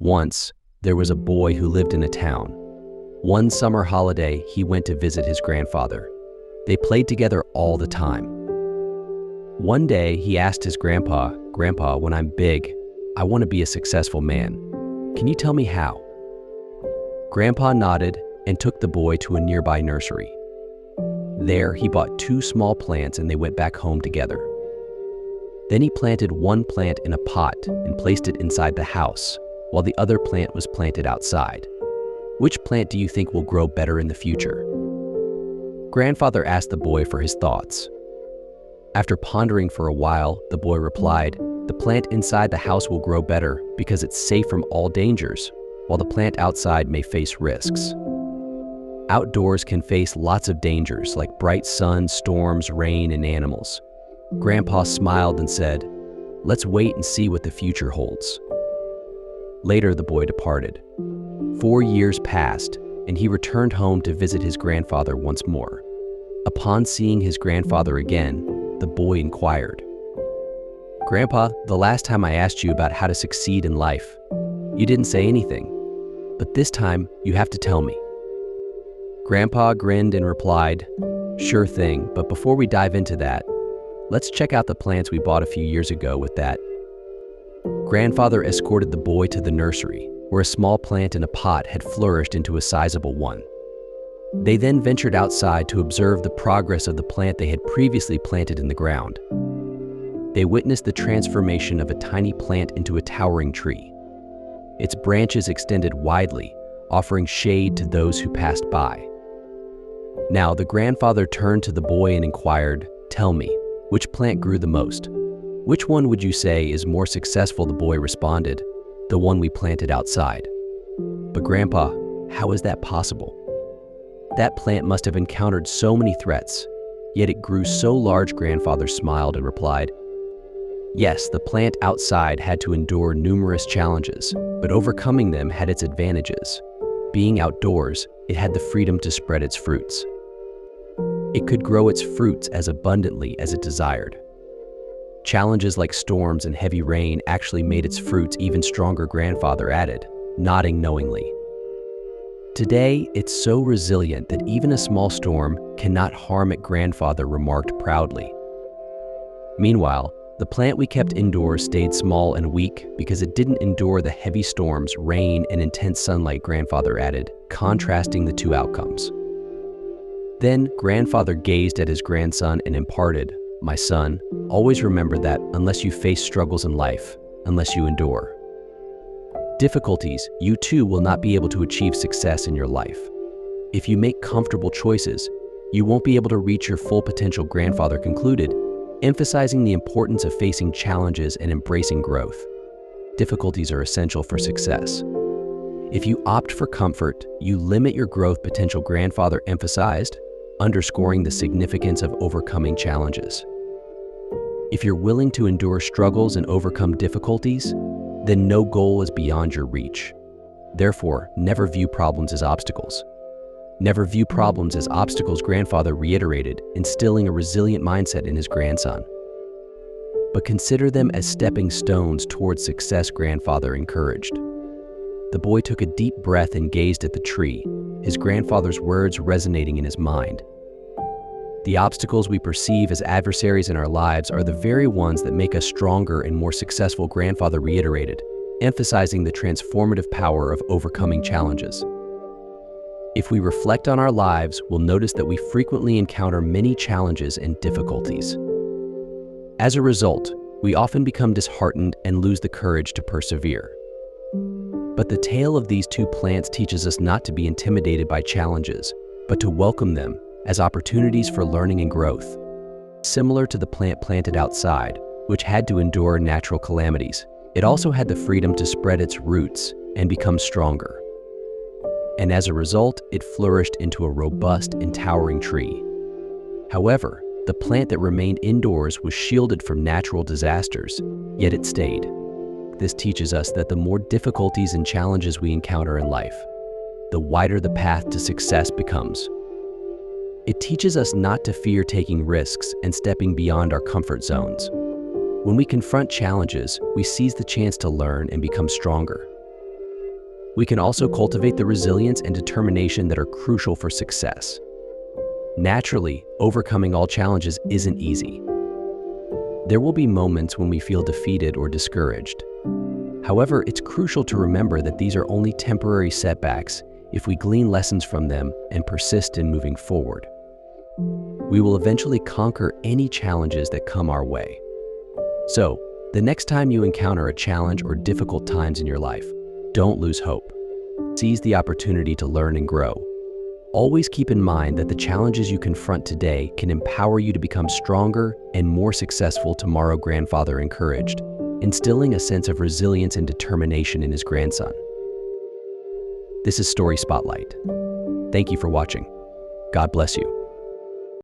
Once, there was a boy who lived in a town. One summer holiday, he went to visit his grandfather. They played together all the time. One day, he asked his grandpa, "Grandpa, when I'm big, I want to be a successful man. Can you tell me how?" Grandpa nodded and took the boy to a nearby nursery. There, he bought 2 small plants and they went back home together. Then he planted one plant in a pot and placed it inside the house, while the other plant was planted outside. Which plant do you think will grow better in the future? Grandfather asked the boy for his thoughts. After pondering for a while, the boy replied, "The plant inside the house will grow better because it's safe from all dangers, while the plant outside may face risks." Outdoors can face lots of dangers like bright sun, storms, rain, and animals. Grandpa smiled and said, "Let's wait and see what the future holds." Later, the boy departed. 4 years passed, and he returned home to visit his grandfather once more. Upon seeing his grandfather again, the boy inquired, "Grandpa, the last time I asked you about how to succeed in life, you didn't say anything, but this time you have to tell me." Grandpa grinned and replied, "Sure thing, but before we dive into that, let's check out the plants we bought a few years ago with that." Grandfather escorted the boy to the nursery, where a small plant in a pot had flourished into a sizable one. They then ventured outside to observe the progress of the plant they had previously planted in the ground. They witnessed the transformation of a tiny plant into a towering tree. Its branches extended widely, offering shade to those who passed by. Now, the grandfather turned to the boy and inquired, "Tell me, which plant grew the most? Which one would you say is more successful?" The boy responded, "The one we planted outside." "But Grandpa, how is that possible? That plant must have encountered so many threats, yet it grew so large." Grandfather smiled and replied, "Yes, the plant outside had to endure numerous challenges, but overcoming them had its advantages. Being outdoors, it had the freedom to spread its fruits. It could grow its fruits as abundantly as it desired. Challenges like storms and heavy rain actually made its fruits even stronger." Grandfather added, nodding knowingly. "Today, it's so resilient that even a small storm cannot harm it," Grandfather remarked proudly. Meanwhile, the plant we kept indoors stayed small and weak because it didn't endure the heavy storms, rain, and intense sunlight. Grandfather added, contrasting the two outcomes. Then, Grandfather gazed at his grandson and imparted, "My son, always remember that unless you face struggles in life, unless you endure difficulties, you too will not be able to achieve success in your life. If you make comfortable choices, you won't be able to reach your full potential." Grandfather concluded, emphasizing the importance of facing challenges and embracing growth. Difficulties are essential for success. If you opt for comfort, you limit your growth potential. Grandfather emphasized, underscoring the significance of overcoming challenges. If you're willing to endure struggles and overcome difficulties, then no goal is beyond your reach. Therefore, never view problems as obstacles. Never view problems as obstacles, Grandfather reiterated, instilling a resilient mindset in his grandson. But consider them as stepping stones towards success, Grandfather encouraged. The boy took a deep breath and gazed at the tree, his grandfather's words resonating in his mind. The obstacles we perceive as adversaries in our lives are the very ones that make us stronger and more successful, Grandfather reiterated, emphasizing the transformative power of overcoming challenges. If we reflect on our lives, we'll notice that we frequently encounter many challenges and difficulties. As a result, we often become disheartened and lose the courage to persevere. But the tale of these 2 plants teaches us not to be intimidated by challenges, but to welcome them as opportunities for learning and growth. Similar to the plant planted outside, which had to endure natural calamities, it also had the freedom to spread its roots and become stronger. And as a result, it flourished into a robust and towering tree. However, the plant that remained indoors was shielded from natural disasters, yet it stayed. This teaches us that the more difficulties and challenges we encounter in life, the wider the path to success becomes. It teaches us not to fear taking risks and stepping beyond our comfort zones. When we confront challenges, we seize the chance to learn and become stronger. We can also cultivate the resilience and determination that are crucial for success. Naturally, overcoming all challenges isn't easy. There will be moments when we feel defeated or discouraged. However, it's crucial to remember that these are only temporary setbacks if we glean lessons from them and persist in moving forward. We will eventually conquer any challenges that come our way. So, the next time you encounter a challenge or difficult times in your life, don't lose hope. Seize the opportunity to learn and grow. Always keep in mind that the challenges you confront today can empower you to become stronger and more successful tomorrow. Grandfather encouraged, instilling a sense of resilience and determination in his grandson. This is Story Spotlight. Thank you for watching. God bless you.